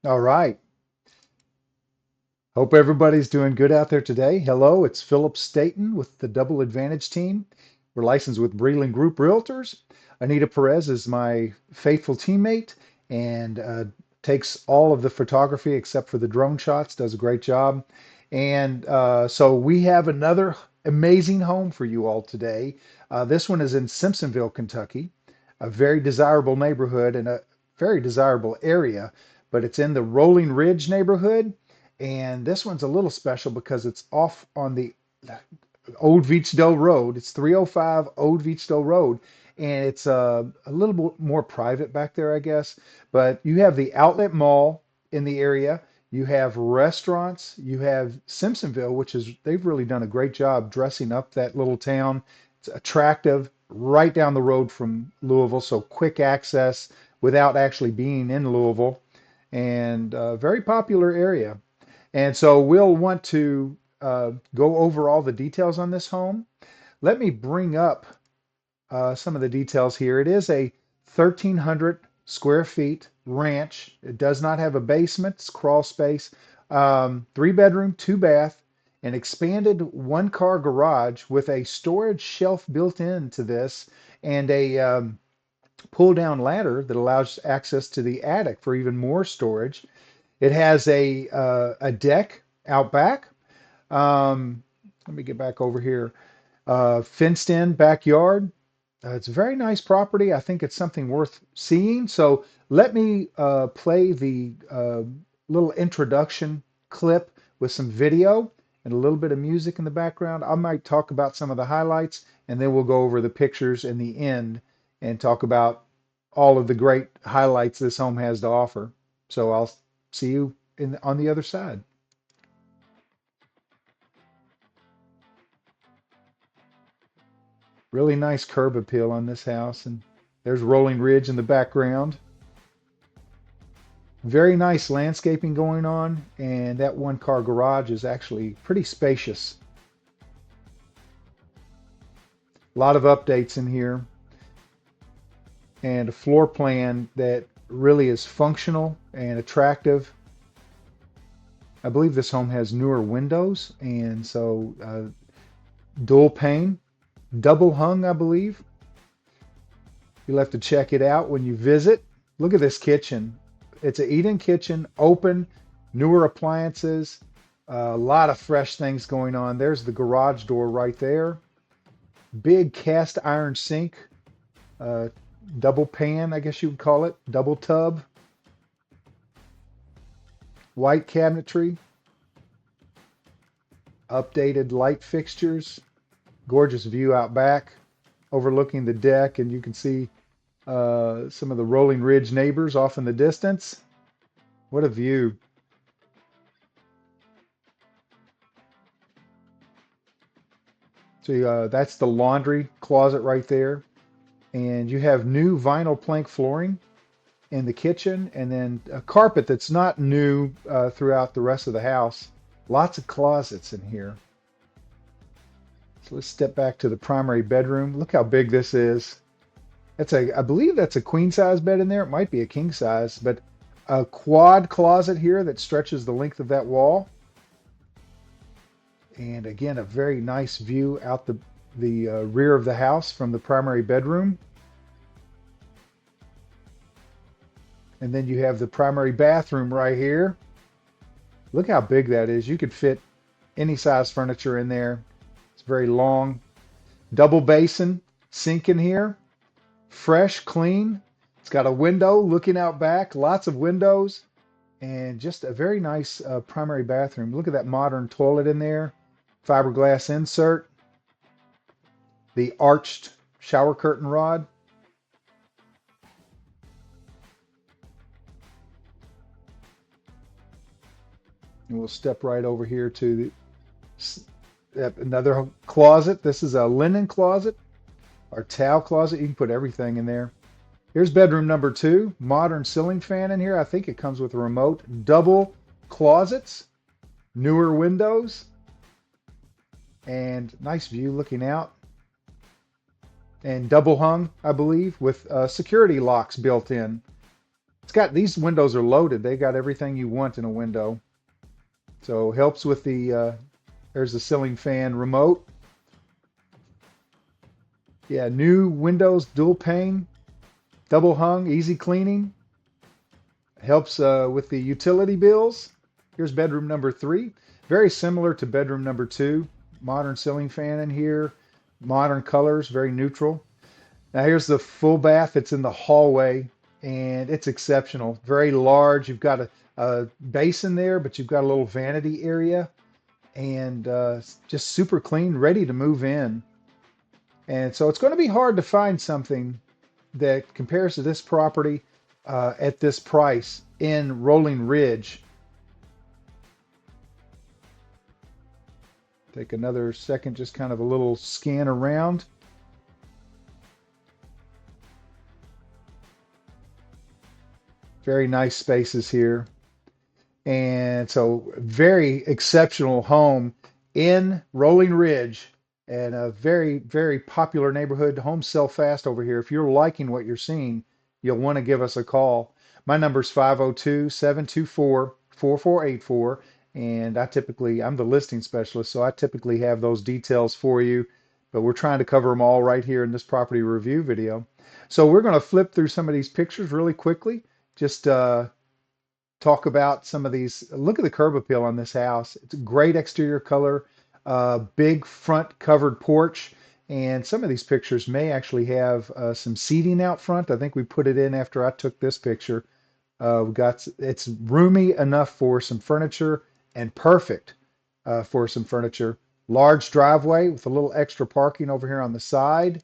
All right. Hope everybody's doing good out there today. Hello, it's Philip Staten with the Double Advantage team. We're licensed with Breland Group Realtors. Anita Perez is my faithful teammate and takes all of the photography except for the drone shots, does a great job. And so we have another amazing home for you all today. This one is in Simpsonville, Kentucky, a very desirable neighborhood and a very desirable area, but it's in the Rolling Ridge neighborhood. And this one's a little special because it's off on the Old Veechdale Road. It's 305 Old Veechdale Road. And it's a little bit more private back there, I guess. But you have the outlet mall in the area. You have restaurants. You have Simpsonville, which is, they've really done a great job dressing up that little town. It's attractive, right down the road from Louisville, so quick access without actually being in Louisville. And a very popular area. And so we'll want to go over all the details on this home. Let me bring up some of the details here. It is a 1,300 square feet ranch. It does not have a basement. It's crawl space. Three bedroom, two bath, an expanded one car garage with a storage shelf built into this and a pull down ladder that allows access to the attic for even more storage. It has a deck out back. Let me get back over here. Fenced in backyard. It's a very nice property. I think it's something worth seeing. So let me play the little introduction clip with some video and a little bit of music in the background. I might talk about some of the highlights, and then we'll go over the pictures in the end and talk about all of the great highlights this home has to offer. So I'll see you on the other side. Really nice curb appeal on this house, and there's Rolling Ridge in the background. Very nice landscaping going on, and that one car garage is actually pretty spacious. A lot of updates in here, and a floor plan that really is functional and attractive. I believe this home has newer windows, and so dual pane, double hung, I believe. You'll have to check it out when you visit. Look at this kitchen. It's an eat-in kitchen, open, newer appliances, a lot of fresh things going on. There's the garage door right there. Big cast iron sink, uh, double pan, I guess you would call it, double tub, white cabinetry, updated light fixtures, gorgeous view out back overlooking the deck, and you can see some of the Rolling Ridge neighbors off in the distance. What a view. So that's the laundry closet right there. And you have new vinyl plank flooring in the kitchen, and then a carpet that's not new throughout the rest of the house. Lots of closets in here. So let's step back to the primary bedroom. Look how big this is. I believe that's a queen size bed in there. It might be a king size, but a quad closet here that stretches the length of that wall. And again, a very nice view out the rear of the house from the primary bedroom. And then you have the primary bathroom right here. Look how big that is. You could fit any size furniture in there. It's very long. Double basin sink in here. Fresh, clean. It's got a window looking out back, lots of windows, and just a very nice primary bathroom. Look at that modern toilet in there. Fiberglass insert. The arched shower curtain rod. And we'll step right over here to another closet. This is a linen closet or towel closet. You can put everything in there. Here's bedroom number two. Modern ceiling fan in here. I think it comes with a remote. Double closets, newer windows, and nice view looking out. And double hung, I believe, with security locks built in. It's got, these windows are loaded. They got everything you want in a window. So helps with the, there's the ceiling fan remote. Yeah, new windows, dual pane, double hung, easy cleaning. Helps with the utility bills. Here's bedroom number three. Very similar to bedroom number two. Modern ceiling fan in here. Modern colors, very neutral. Now here's the full bath. It's in the hallway and it's exceptional. Very large. You've got a basin there, but you've got a little vanity area and just super clean, ready to move in. And so it's going to be hard to find something that compares to this property at this price in Rolling Ridge. Take another second, just kind of a little scan around. Very nice spaces here. And so very exceptional home in Rolling Ridge and a very, very popular neighborhood. Homes sell fast over here. If you're liking what you're seeing, you'll want to give us a call. My number is 502-724-4484. And I'm the listing specialist, so I typically have those details for you. But we're trying to cover them all right here in this property review video. So we're going to flip through some of these pictures really quickly. Just talk about some of these. Look at the curb appeal on this house. It's a great exterior color, big front covered porch, and some of these pictures may actually have some seating out front. I think we put it in after I took this picture. It's roomy enough for some furniture and perfect for some furniture. Large driveway with a little extra parking over here on the side.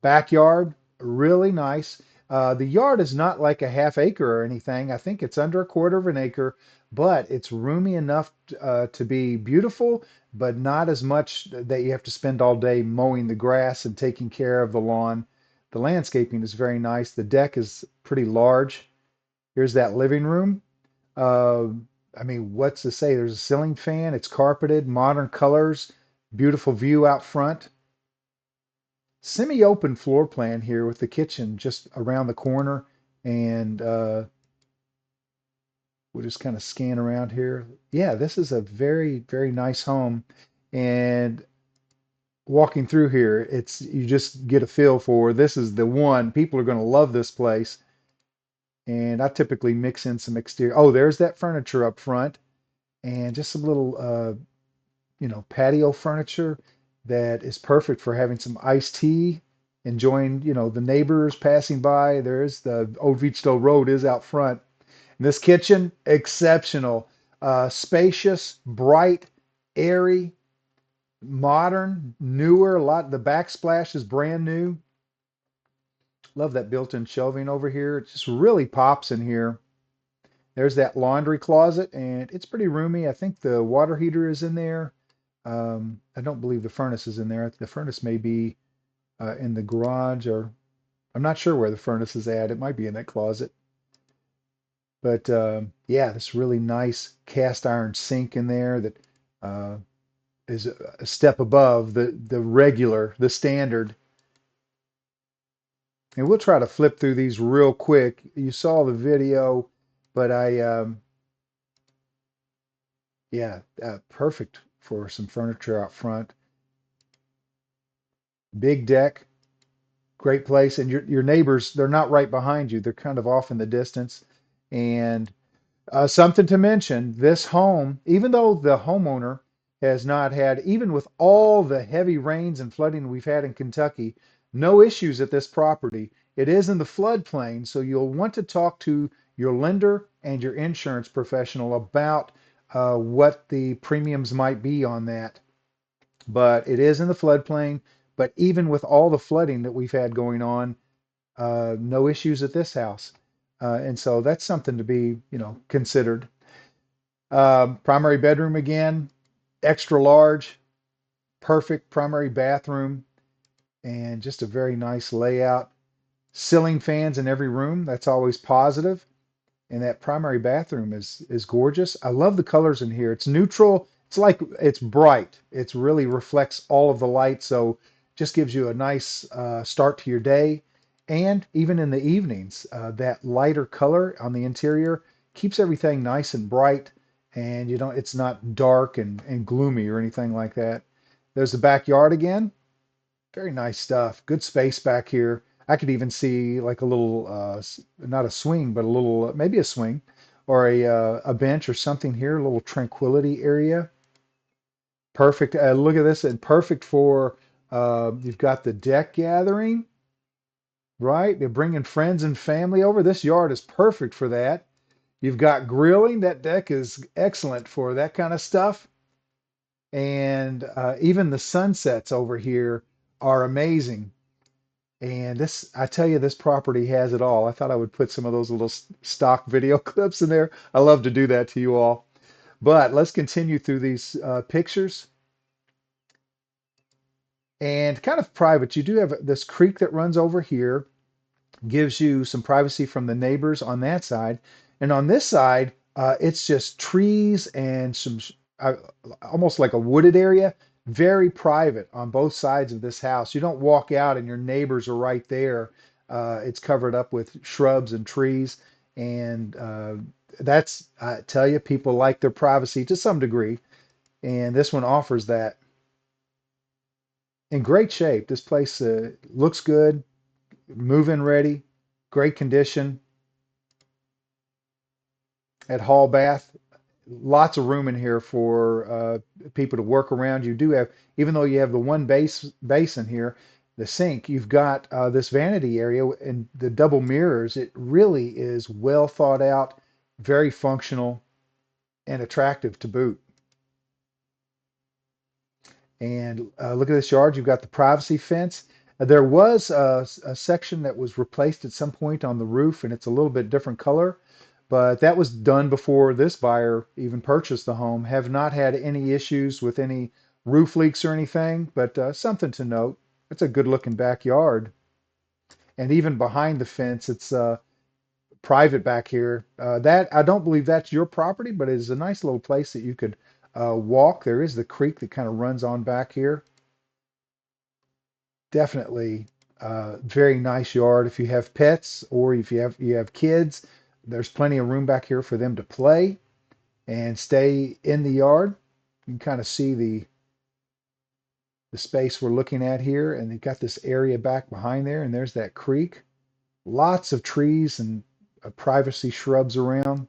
Backyard, really nice. The yard is not like a half acre or anything. I think it's under a quarter of an acre, but it's roomy enough to be beautiful, but not as much that you have to spend all day mowing the grass and taking care of the lawn. The landscaping is very nice. The deck is pretty large. Here's that living room. Uh, I mean, what's to say? There's a ceiling fan. It's carpeted, modern colors, beautiful view out front. Semi-open floor plan here with the kitchen just around the corner, and we'll just kind of scan around here. Yeah, this is a very, very nice home. And walking through here, it's you just get a feel for this is the one. People are going to love this place. And I typically mix in some exterior. Oh, there's that furniture up front, and just some little patio furniture that is perfect for having some iced tea, enjoying, the neighbors passing by. There's the old Veechdale Road is out front. And this kitchen, exceptional. Spacious, bright, airy, modern, newer. A lot. The backsplash is brand new. Love that built-in shelving over here. It just really pops in here. There's that laundry closet, and it's pretty roomy. I think the water heater is in there. I don't believe the furnace is in there. The furnace may be in the garage, or I'm not sure where the furnace is at. It might be in that closet. But yeah, this really nice cast iron sink in there that uh, is a step above the standard. And we'll try to flip through these real quick. You saw the video, but yeah, perfect for some furniture out front. Big deck, great place, and your neighbors, they're not right behind you. They're kind of off in the distance. And something to mention, this home, even though the homeowner has not had, even with all the heavy rains and flooding we've had in Kentucky, no issues at this property. It is in the floodplain, so you'll want to talk to your lender and your insurance professional about what the premiums might be on that. But it is in the floodplain. But even with all the flooding that we've had going on, no issues at this house. And so that's something to be, considered. Primary bedroom again, extra large, perfect primary bathroom, and just a very nice layout. Ceiling fans in every room, that's always positive. And that primary bathroom is gorgeous. I love the colors in here. It's neutral. It's like it's bright. It really reflects all of the light, so just gives you a nice start to your day. And even in the evenings, that lighter color on the interior keeps everything nice and bright, and you don't, it's not dark and gloomy or anything like that. There's the backyard again. Very nice stuff. Good space back here. I could even see like a little, not a swing, but a little, maybe a swing or a bench or something here, a little tranquility area. Perfect. Look at this, and perfect for, you've got the deck gathering, right? They're bringing friends and family over. This yard is perfect for that. You've got grilling. That deck is excellent for that kind of stuff. And even the sunsets over here are amazing. And this, I tell you, this property has it all. I thought I would put some of those little stock video clips in there. I love to do that to you all. But let's continue through these pictures. And kind of private, you do have this creek that runs over here, gives you some privacy from the neighbors on that side. And on this side, it's just trees and some uh, almost like a wooded area, very private on both sides of this house. You don't walk out and your neighbors are right there. It's covered up with shrubs and trees. And that's, I tell you, people like their privacy to some degree. And this one offers that in great shape. This place looks good, move-in ready, great condition. At Hall Bath, lots of room in here for people to work around. You do have, even though you have the one basin here, the sink, you've got this vanity area and the double mirrors. It really is well thought out, very functional, and attractive to boot. And look at this yard. You've got the privacy fence. There was a section that was replaced at some point on the roof, and it's a little bit different color, but that was done before this buyer even purchased the home. Have not had any issues with any roof leaks or anything, but something to note. It's a good looking backyard. And even behind the fence, it's private back here. That I don't believe that's your property, but it is a nice little place that you could walk. There is the creek that kind of runs on back here. Definitely very nice yard if you have pets or if you have kids. There's plenty of room back here for them to play and stay in the yard. You can kind of see the space we're looking at here, and they've got this area back behind there, and there's that creek. Lots of trees and privacy shrubs around.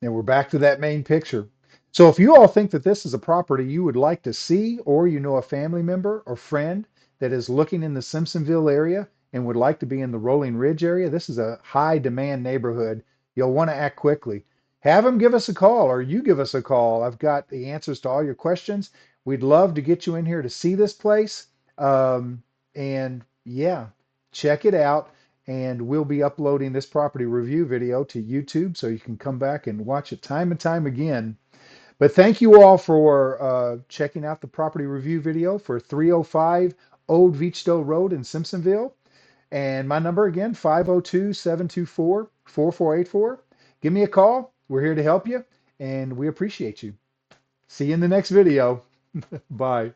And we're back to that main picture. So if you all think that this is a property you would like to see, or you know a family member or friend that is looking in the Simpsonville area and would like to be in the Rolling Ridge area, this is a high demand neighborhood. You'll want to act quickly. Have them give us a call or you give us a call. I've got the answers to all your questions. We'd love to get you in here to see this place. And yeah, check it out, and we'll be uploading this property review video to YouTube so you can come back and watch it time and time again. But thank you all for checking out the property review video for 305 Old Veechdale Road in Simpsonville. And my number again, 502-724-4484. Give me a call. We're here to help you, and we appreciate you. See you in the next video. Bye.